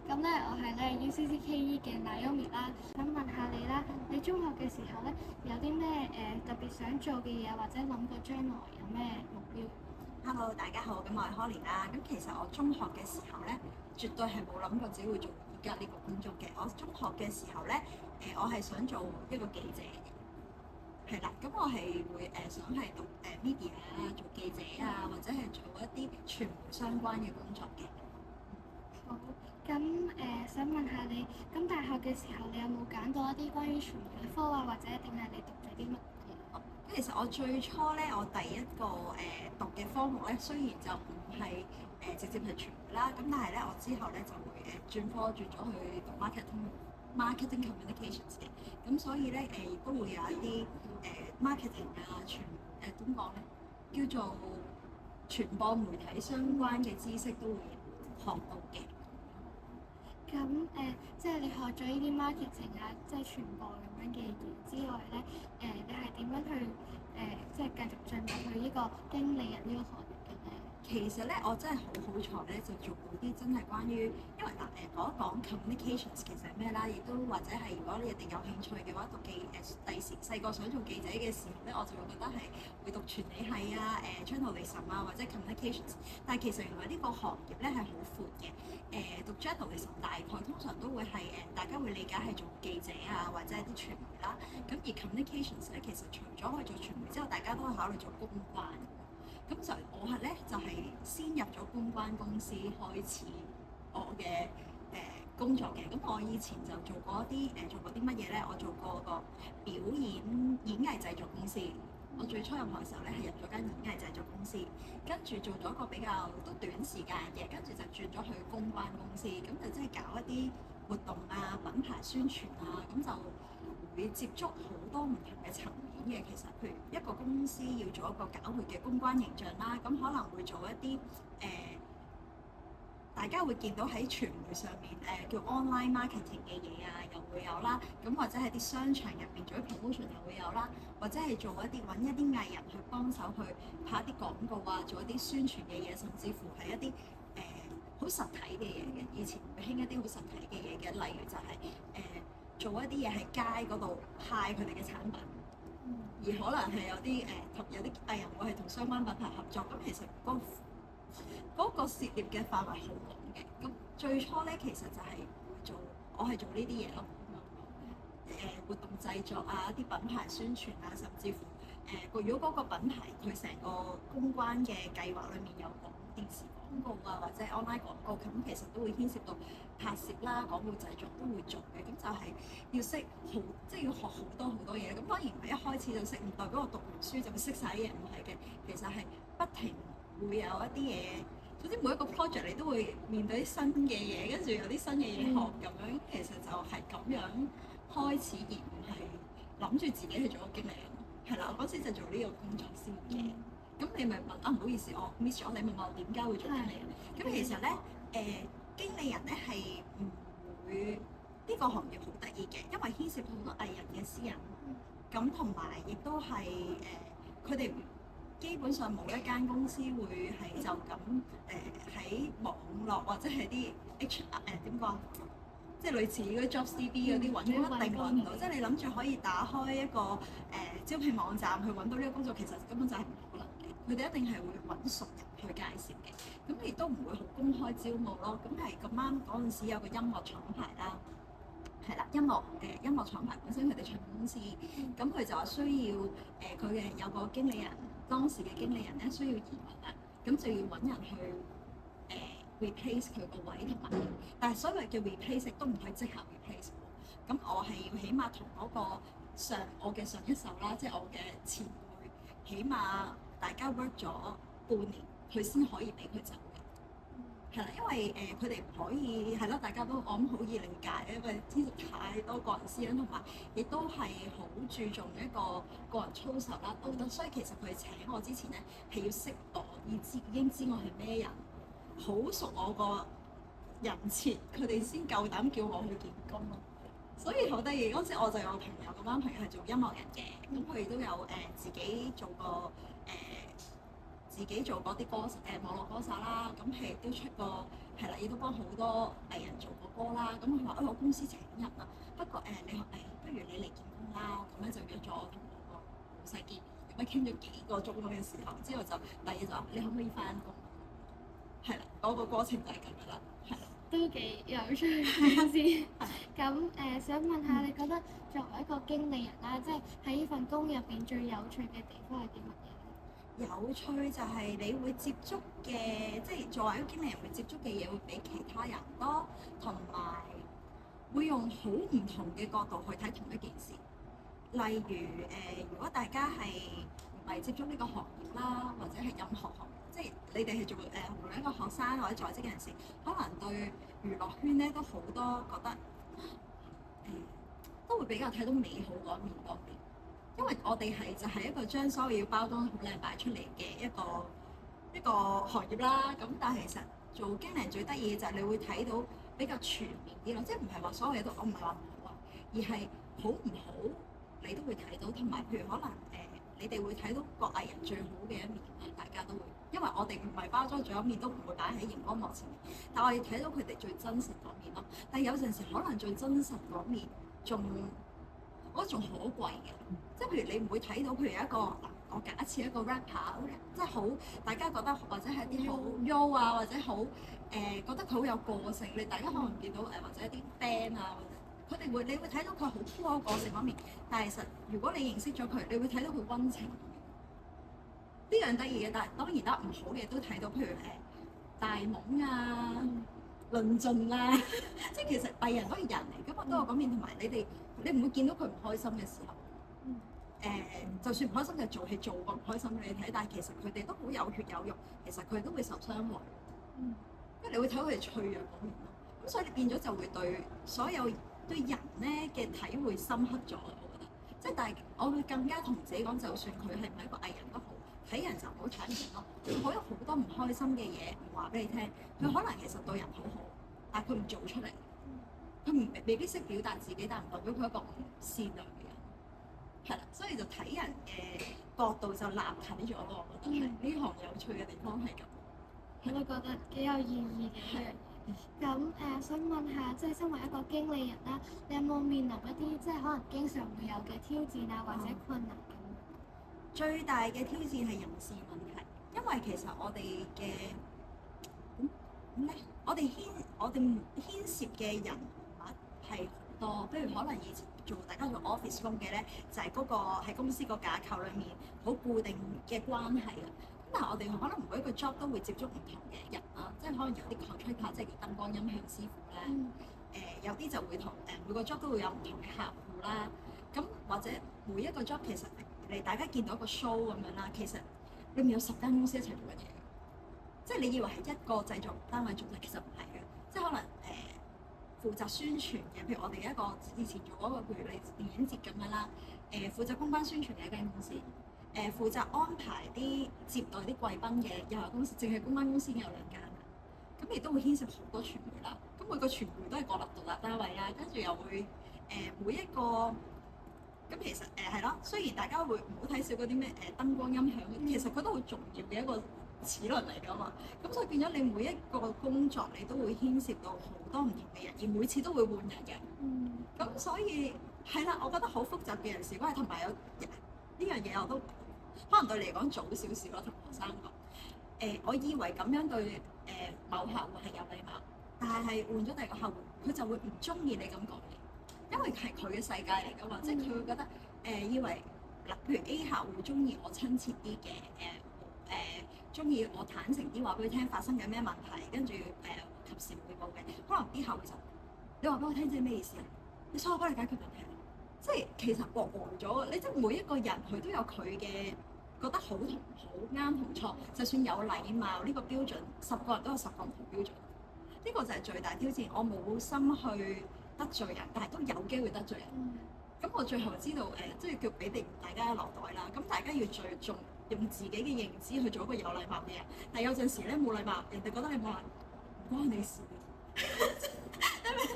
咁咧我係咧 UCCKE 嘅 Naomi 啦，想問下你啦，你中學嘅時候咧有啲咩特別想做嘅嘢，或者諗過將來有咩目標？Hello，大家好，咁我係 Holly 啦。咁其實我中學嘅時候咧，絕對係冇諗過自己會做而家呢個工作嘅。我中學嘅時候咧，我係想做一個記者嘅，係啦。咁我係會想係讀media 啊，做記者啊，或者係做一啲傳媒相關嘅工作嘅。好，咁想問下你，咁大學嘅時候你有冇揀到一啲關於傳媒嘅科啊，或者定係你讀咗啲乜嘢？其實我最初咧，我第一個讀嘅科目咧，雖然就唔係直接係傳媒啦，咁但係咧我之後咧就會轉科轉咗去讀 marketing communications 嘅，咁所以咧亦都會有一啲marketing 啊點講咧，叫做傳播媒體相關嘅知識都會學到嘅。咁即係你學咗呢啲 marketing 啊，即係傳播咁樣嘅嘢之外咧，你係點樣去即係繼續進入去呢個經理人呢個行業嘅咧？其實咧，我真係好彩咧，就做到啲真係關於，因為嗱講一講 communications 其實係咩啦，亦都或者係如果你哋有興趣嘅話，讀第時細個想做記者嘅時候咧，我就會覺得係會讀傳理系啊、journalism 啊或者 communications。但係其實原來呢個行業咧係好闊嘅。讀 journalism 大概通常都會係大家會理解係做記者啊或者係啲傳媒啦。咁而 communications 咧，其實除咗去做傳媒之後，大家都會考慮做公關。咁就我係咧就係先入咗公關公司開始我嘅工作嘅。咁我以前就做過一啲做過啲乜嘢咧？我做過個表演藝製作公司。我最初入行嘅時候咧係入咗間演藝製作公司，跟住做咗一個比較都短時間嘅，跟住就轉咗去公關公司，咁就即係搞一啲活動啊、品牌宣傳啊，咁就會接觸好多唔同嘅層面嘅。其實，譬如一個公司要做一個搞佢嘅公關形象啦，咁可能會做一啲大家會見到喺傳媒上面叫 online marketing 嘅嘢啊，又會有啦。咁或者係啲商場入邊做啲 promotion 又會有啦，或者係做一啲揾一啲藝人去幫手去拍一啲廣告啊，做一啲宣傳嘅嘢，甚至乎係一啲好實體嘅嘢嘅。以前會興一啲好實體嘅嘢嘅，例如就係做一啲嘢喺街嗰度派佢哋嘅產品，而可能係有啲有啲藝人會係同相關品牌合作。咁其實嗰個涉獵嘅範圍好廣嘅。咁最初咧其實就係我係做呢啲嘢咯。活動製作啊，一啲品牌宣傳啊，甚至乎如果嗰個品牌佢成個公關嘅計劃裡面有講電視廣告啊，或者 online 廣告，咁其實都會牽涉到拍攝啦、廣告製作都會做嘅。咁就係要識好，即係要學好多好多嘢。咁當然唔係一開始就識，唔代表我讀完書就會識晒啲嘢，唔係嘅。其實係不停會有一啲嘢，總之每一個 project 你都會面對啲新嘅嘢，跟住有啲新嘅嘢學咁樣。其實就係咁樣開始，而唔係諗住自己去做個經理人。係啦，我嗰時就做呢個工作先嘅。咁你咪問啊，唔好意思，我 miss 咗你問我點解會做經理人？咁其實咧，經理人咧係唔會呢個行業好得意嘅，因為牽涉到好多藝人嘅私隱，咁同埋亦都係佢哋基本上冇一間公司會係就咁喺網絡或者係啲 點講？即係類似嗰啲 JobsDB 嗰啲揾工一定揾到，即係你諗住可以打開一個招聘網站去揾到呢個工作，其實根本就係唔可能嘅。佢哋一定係會揾熟人去介紹嘅，咁亦都唔會好公開招募咯。咁係咁啱嗰陣時有個音樂廠牌啦，係啦，音樂廠牌本身佢哋唱片公司，咁佢就話需要佢嘅有個經理人，當時嘅經理人咧需要移民啊，咁就要揾人去replace 佢個位同埋，但係所謂嘅 replace 都唔係即刻 replace 喎。咁我係要起碼同嗰個我嘅上一手啦，即係我嘅前輩，起碼大家 work 咗半年，佢先可以俾佢走嘅。係啦，因為佢哋唔可以係咯，大家都我諗好易理解，因為牽涉太多個人私隱，同埋亦都係好注重一個人操守啦、道德，所以其實佢請我之前咧係要識我，已經知我係咩人。好熟我個人設，佢哋先夠膽叫我去見工咯。所以好得意，嗰陣時我就有朋友，嗰班朋友係做音樂人嘅，咁佢哋都有自己做過自己做過啲網絡歌手啦，咁係都出過係啦，亦都幫好多藝人做過歌啦。咁佢話：我公司請人啊，不過你不如你嚟見工啦。咁樣就約咗我同我個老細見面，咁樣傾咗幾個鐘嗰嘅時候，之後就第二就話你可唔可以翻工？係啦，嗰個過程就係咁樣啦，係啦。都幾有趣先。咁想問下，你覺得作為一個經理人啦，即係喺呢份工入邊最有趣嘅地方係啲乜嘢？有趣就係你會接觸嘅，即係作為一個經理人會接觸嘅嘢會比其他人多，同埋會用好唔同嘅角度去睇同一件事。例如如果大家係唔係接觸呢個行業啦，或者係任何行業，即係你哋係做無論一個學生或者在職嘅人士，可能對娛樂圈咧都好多覺得都會比較睇到美好嗰一面多啲。因為我哋就係一個將所有嘢包裝好靚擺出嚟嘅一個行業啦。咁但係其實做經理人最得意嘅就係你會睇到比較全面啲咯，即係唔係話所有嘢都我唔係話唔好啊，而係好唔好你都會睇到，同埋譬如可能你哋會睇到個藝人最好嘅一面啊，大家都會，因為我哋唔係包裝最後一面都唔會擺喺熒光幕前面，但我哋睇到佢哋最真實嗰面咯。但係有陣時可能最真實嗰面我覺得仲可貴嘅，即係譬如你唔會睇到，譬如一個我假設一個 rapper，即係好大家覺得或者係啲好 yo 啊，或者好覺得佢好有個性，你大家可能見到或者一啲 band 啊，或者你會睇到佢好酷個性嗰面，但係其實如果你認識咗佢，你會睇到佢溫情呢樣得意嘅。但係當然啦，唔好嘅都睇到，譬如大懵啊、論盡啊，即係其實藝人都係人嚟㗎嘛，都有嗰面，同埋你唔會見到佢唔開心嘅時候。就算唔開心就做戲做個唔開心俾你睇，但係其實佢哋都好有血有肉，其實佢哋都會受傷害。因為你會睇到佢哋脆弱嗰面咯。咁所以你變咗就會對所有對人咧嘅體會深刻咗，我覺得。即係但係我會更加同自己講，就算佢係唔係一個藝人都好，睇人就唔好睇唔明咯。佢可有好多唔開心嘅嘢唔話俾你聽，佢可能其實對人好好，但係佢唔做出嚟。佢未必識表達自己，但唔代表佢係一個唔善良嘅人，係啦，所以就睇人嘅角度就立體咗咯。我覺得係呢行有趣嘅地方係咁。我都覺得幾有意義嘅一樣嘢。咁想問下，即係身為一個經理人啦，你有冇面臨一啲即係可能經常會有嘅挑戰啊，或者困難咁？最大嘅挑戰係人事問題，因為其實我哋嘅我哋牽涉嘅人物係好多，譬如可能以前大家做 office 工嘅咧，就係嗰個喺公司個架構裡面好固定嘅關係啊。咁但係我哋可能每一個 job 都會接觸唔同嘅人啦，即係可能有啲 contractor 即係叫燈光音響師傅咧，有啲就會同每個 job 都會有唔同嘅客戶啦。咁或者每一個 job 其實大家見到一個 show 咁樣啦，其實裏面有10間公司一齊做緊嘢。即係你以為係一個製作單位做嘅，其實唔係嘅。即係可能負責宣傳嘅，譬如我哋一個以前做嗰個，譬如你電影節咁樣啦，負責公關宣傳嘅一間公司，負責安排啲接待啲貴賓嘅又係公司，淨係公關公司已經有2間啦。咁亦都會牽涉好多傳媒啦。咁每個傳媒都係獨立單位啦，跟住又會每一個。咁其實係咯，雖然大家會唔好睇少嗰啲咩燈光音響，其實佢都好重要嘅一個齒輪嚟㗎嘛。咁所以變咗你每一個工作你都會牽涉到好多唔同嘅人，而每次都會換人嘅。咁所以係啦，我覺得好複雜嘅人事關係，同埋有呢樣嘢我都可能對你嚟講早少少咯，同學生講。我以為咁樣對某客戶係有禮貌，但係換咗第二個客戶，佢就會唔中意你咁講嘢。因為係佢嘅世界嚟㗎嘛，即係佢會覺得以為嗱，譬如 A 客戶中意我親切啲嘅，中意我坦誠啲話俾佢聽發生緊咩問題，跟住及時匯報嘅。可能 B 客戶就你話俾我聽即係咩意思啊？你想我幫你解決問題，即係其實國外咗，你即係每一個人佢都有佢嘅覺得好同唔好、啱同錯。就算有禮貌呢個標準，10個人都有10個唔同標準。呢個就係最大挑戰。我冇心去得罪人，但係都有機會得罪人。咁我最後知道即係叫俾大家落袋啦。咁大家要最重用自己嘅認知去做一個有禮貌嘅人。但係有陣時咧冇禮貌，人哋覺得你冇禮貌，唔關你事。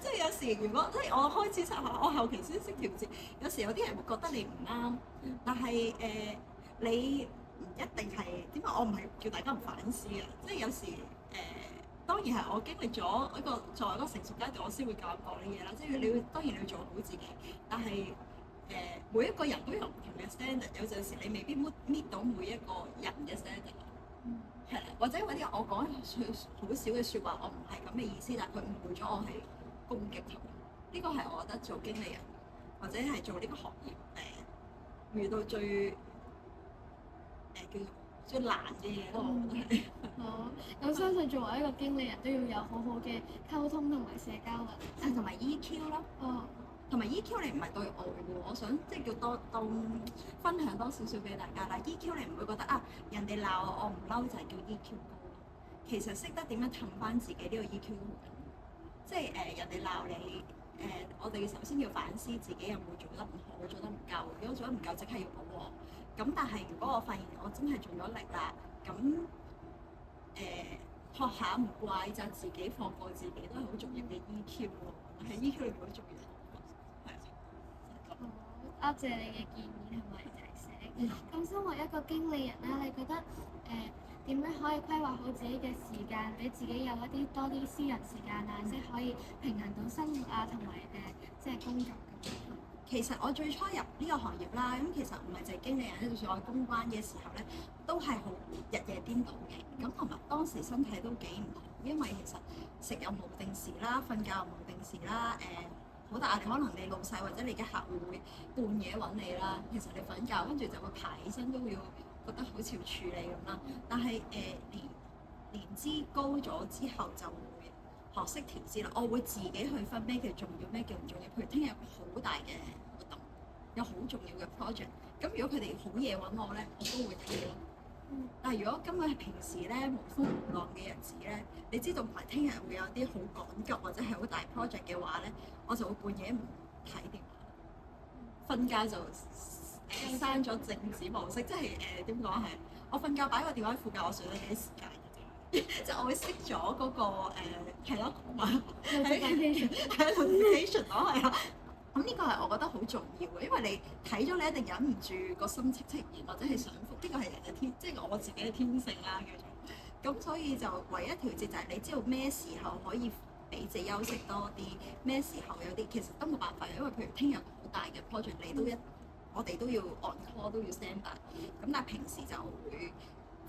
即係有時如果即係我開始測下，我後期先識調節。有時有啲人會覺得你唔啱，但係你唔一定係點解？我唔係叫大家唔反思啊。即係有時當然係我經歷咗一個作為一個成熟階段，我先會咁講啲嘢啦。即係你要當然你要做好自己，但係每一個人都有唔同嘅 standard，有陣時你未必搣到每一個人嘅 standard。係啦，或者嗰啲我講好少嘅説話，我唔係咁嘅意思，但係佢誤會咗我係攻擊佢。呢個係我覺得做經理人或者係做呢個行業遇到最叫做最難嘅嘢咯，我覺得係。好，咁相信作為一個經理人都要有好好嘅溝通同埋社交能力，同埋 EQ 咯。哦，同埋 EQ 你唔係對外嘅，我想即係叫多分享多少少俾大家啦。EQ 你唔會覺得啊，人哋鬧我唔嬲就係叫 EQ 高。其實識得點樣氹翻自己呢個 EQ 都好緊要。即係人哋鬧你我哋首先要反思自己有冇做得唔好，做得唔夠。如果做得唔夠，即刻要補喎。咁但係如果我發現我真係盡咗力啦，咁學下唔怪責自己，放過自己都係好重要嘅 EQ 喎。係 EQ 裏邊好重要。好，多謝你嘅建議同埋提醒。咁身為一個經理人啦，你覺得點樣可以規劃好自己嘅時間，俾自己有一啲多啲私人時間啊，即係可以平衡到生活啊，同埋即係工作咁樣。其實我最初入呢個行業啦，咁其實唔係淨係經理人，就算我公關嘅時候咧，都係好日夜顛倒嘅。咁同埋當時身體都幾唔好，因為其實食又冇定時啦，瞓覺又冇定時啦，好大壓力。可能你老細或者你嘅客戶會半夜揾你啦，其實你瞓覺跟住就會爬起身都要覺得好似要處理咁啦。但係年資高咗之後就會學識調節啦。我會自己去分咩叫重要，咩叫唔重要。譬如聽日有個好大嘅活動，有好重要嘅 project，咁如果佢哋好夜揾我咧，我都會睇咯。但係如果今日係平時咧無風無浪嘅日子咧，你知道唔係聽日會有啲好趕急或者係好大 project 嘅話咧，我就會半夜唔睇電話，瞓覺就閂咗靜止模式，即係點講係我瞓覺擺個電話附近，我睡得幾時間嘅啫，即係我會熄咗嗰個係咯，係 notification 咯，係啊。咁呢個係我覺得好重要嘅，因為你睇咗你一定忍唔住個心戚戚然，或者係想覆，呢個係人嘅天，即係我自己嘅天性啦叫做。咁所以就唯一調節就係你知道咩時候可以俾自己休息多啲，咩時候有啲其實都冇辦法，因為譬如聽日好大嘅 project，你都我哋都要 on call 都要 stand by。咁但係平時就會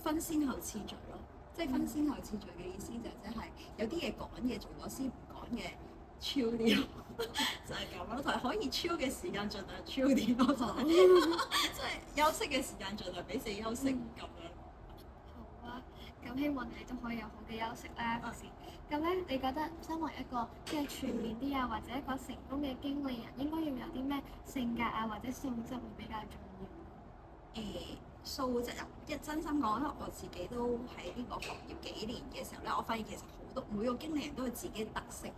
分先後次序咯，即係分先後次序嘅意思就即係有啲嘢趕嘅做咗先，唔趕嘅超啲。就係咁咯，同埋可以超嘅時間盡量超啲咯，即係休息嘅時間盡量俾自己休息咁樣。好啊，咁希望你都可以有好嘅休息啦，平時。咁咧，你覺得身為一個即係全面啲啊，或者一個成功嘅經理人，應該要有啲咩性格啊，或者素質會比較重要？素質真心講，因為我自己都喺呢個行業幾年嘅時候咧，我發現其實好多每個經理人都有自己特色嘅。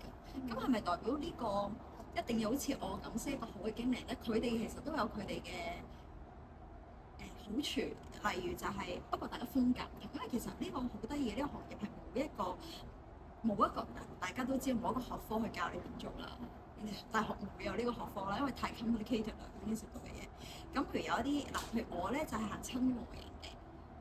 咁係咪代表呢個一定要好似我咁先一個好嘅經理人咧？佢哋其實都有佢哋嘅好處，例如就係不過大家風格唔同，因為其實呢個好得意嘅呢個行業係冇一個大家都知道冇一個學科去教你點做啦。大學唔會有呢個學科啦，因為太 complicated 啦，牽涉到嘅嘢。咁譬如有一啲嗱，譬如我咧就係行親和型嘅，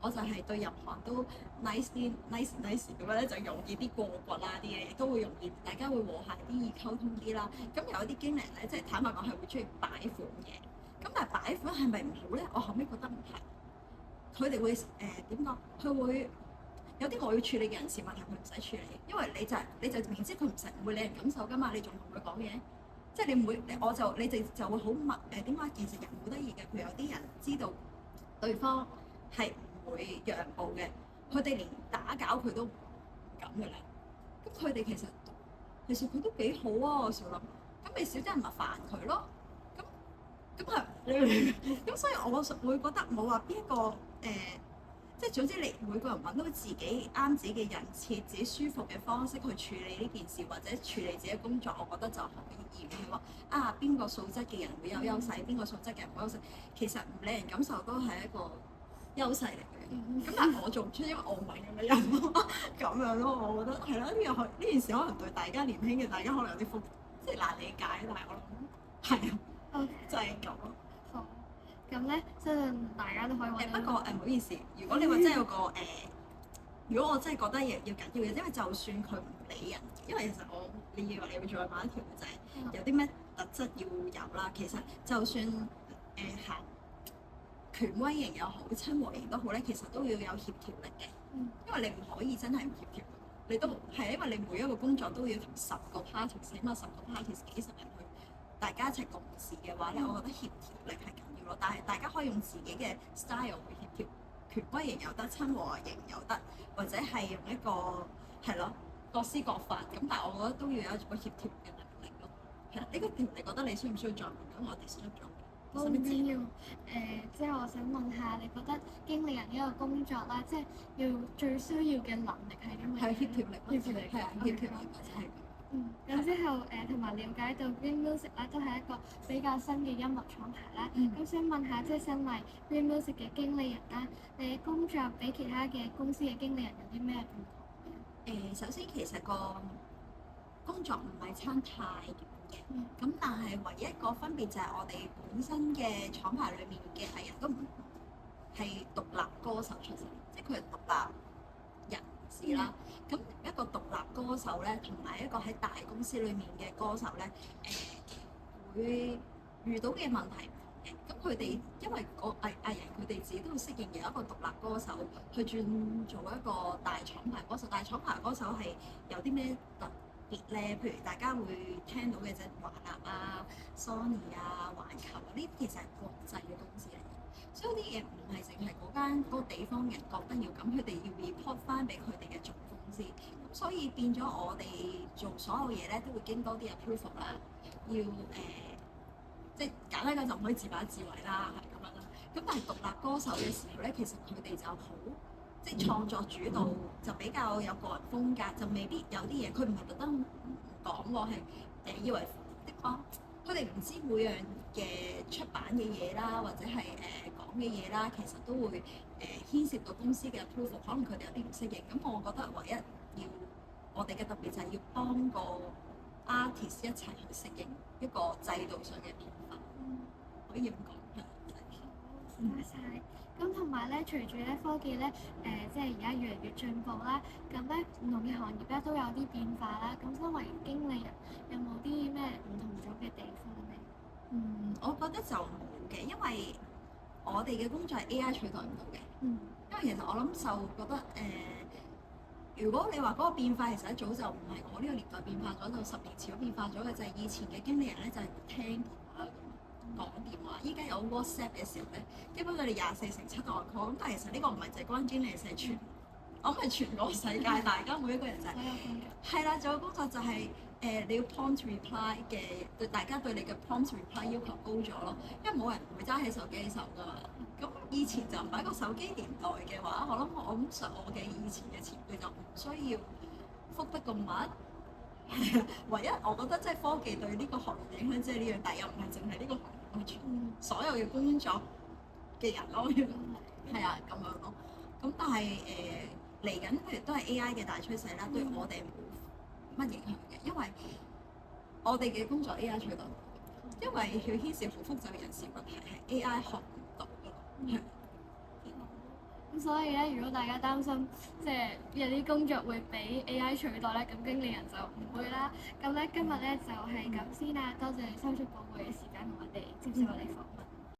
我就係對入行都 nice 咁樣咧，就容易啲過骨啦啲嘢，都會容易大家會和諧啲，易溝通啲啦。咁有一啲經理咧，即係坦白講係會中意擺款嘅。咁但係擺款係咪唔好咧？我後尾覺得唔係，佢哋會點講？佢會有啲我要處理嘅人事問題，佢唔使處理，因為你就明知佢唔會理人感受㗎嘛，你仲同佢講嘢？即係你唔會，你哋就會好默點解？其實人好得意嘅，譬如有啲人知道對方係唔會讓步嘅，佢哋連打攪佢都唔敢嘅啦。咁佢哋其實佢都幾好啊，我少諗。咁你少啲人咪煩佢咯。咁係咁，所以我會覺得冇話邊一個即係總之你每個人揾到自己啱自己嘅人設、自己舒服嘅方式去處理呢件事，或者處理自己嘅工作，我覺得就可以。而唔係話啊邊個素質嘅人會有優勢，邊個素質嘅人冇優勢。其實唔理人感受都係一個優勢嚟嘅。咁但係我做唔出，因為我唔係咁嘅人咯。咁樣咯，我覺得係咯。呢件事可能對大家年輕嘅大家可能有啲即係難理解，但係我諗係啊，okay. 就係咁咯。好，咁咧相信大家都可以揾到。不過唔好意思，如果你話真係有個如果我真係覺得要緊要嘅，因為就算佢唔理人，因為其實你以為你會再買一條就係有啲咩特質要有啦。其實就算行權威型又好，親和型都好咧，其實都要有協調力嘅。因為你唔可以真係唔協調，你都係因為你每一個工作都要同10個 party，起碼10個 party 幾十人去，大家一齊共事嘅話咧，我覺得協調力係緊要咯。但係大家可以用自己嘅 style 去協調。權威型有得，親和型有得，或者係用一個係咯各施各法咁，但係我覺得都要有一個協調嘅能力咯。係啦，呢個條你覺得你需唔需要再問？咁我哋先做。我唔緊要即係我想問下，你覺得經理人呢個工作啦，即係最需要嘅能力係啲咩？係協調力，協調力係啊，協調力或者係。咁之後同埋了解到 Green Music 咧都係一個比較新嘅音樂廠牌啦。咁想問下，即係身為 Green Music 嘅經理人啦，你嘅工作比其他嘅公司嘅經理人有啲咩唔同？首先其實個工作唔係差太遠嘅，咁但係唯一一個分別就係我哋本身嘅廠牌裡面嘅藝人都唔係獨立歌手出身，即係佢係獨立人士啦。咁一個獨立歌手咧，同埋一個喺大公司裏面嘅歌手咧，會遇到嘅問題唔同嘅。咁佢哋因為個藝人佢哋自己都會適應由一個獨立歌手去轉做一個大廠牌歌手。大廠牌歌手係有啲咩特別咧？譬如大家會聽到嘅就係華納啊、Sony 啊、環球啊，呢啲其實係國際嘅公司嚟嘅，所以啲嘢唔係淨係嗰個地方人覺得要咁，佢哋要 report 翻俾佢哋嘅總公司。咁所以變咗我哋做所有嘢咧，都會經多啲 approval 啦，要即係簡單講就唔可以自把自為啦，係咁樣啦。咁但係獨立歌手嘅時候咧，其實佢哋就好即係創作主導，就比較有個人風格，就未必有啲嘢佢唔係特登唔講喎，係以為的確佢哋唔知每樣嘅出版嘅嘢啦，或者係講嘅嘢啦，其實都會牽涉到公司嘅 approval，可能佢哋有啲唔適應。咁我覺得唯一要我哋嘅特別就係要幫個 artist 一齊去適應一個制度上嘅變化，可以咁講係。唔該晒。咁同埋咧，隨住咧科技咧即係而家越嚟越進步啦，咁咧唔同嘅行業咧都有啲變化啦。咁身為經理人，有冇啲咩唔同咗嘅地方咧？我覺得就冇嘅，因為我哋嘅工作係 AI 取代唔到嘅。因為其實我諗就覺得如果你話嗰個變化，其實一早就唔係我呢個年代變化咗，就10年前都變化咗嘅，就係以前嘅經理人咧就係聽電話講電話，依家有 WhatsApp 嘅時候咧，基本上你24/7都 on call。咁但係其實呢個唔係淨係關經理，係全我諗係全個世界，大家每一個人就係啦，做嘅工作就係你要 prompt reply 嘅，對大家對你嘅 prompt reply 要求高咗咯，因為冇人會揸起手機手㗎嘛。咁以前就唔係一個手機年代嘅話，我諗我嘅以前嘅前輩就唔需要覆得咁密。唯一我覺得即係科技對呢個行業影響即係呢樣，但又唔係淨係呢個行業，係全所有嘅工作嘅人咯。係啊，咁樣咯。咁但係嚟緊譬如都係 AI 嘅大趨勢啦，對我哋冇乜影響嘅，因為我哋嘅工作 AI 取代唔到，因為佢牽涉好複雜嘅人事問題，係 AI 學唔到㗎咯。咁所以咧，如果大家擔心即係有啲工作會俾 AI 取代咧，咁經理人就唔會啦。咁咧今日咧就係咁先啦，多謝你抽出寶貴嘅時間同我哋接受我哋訪問。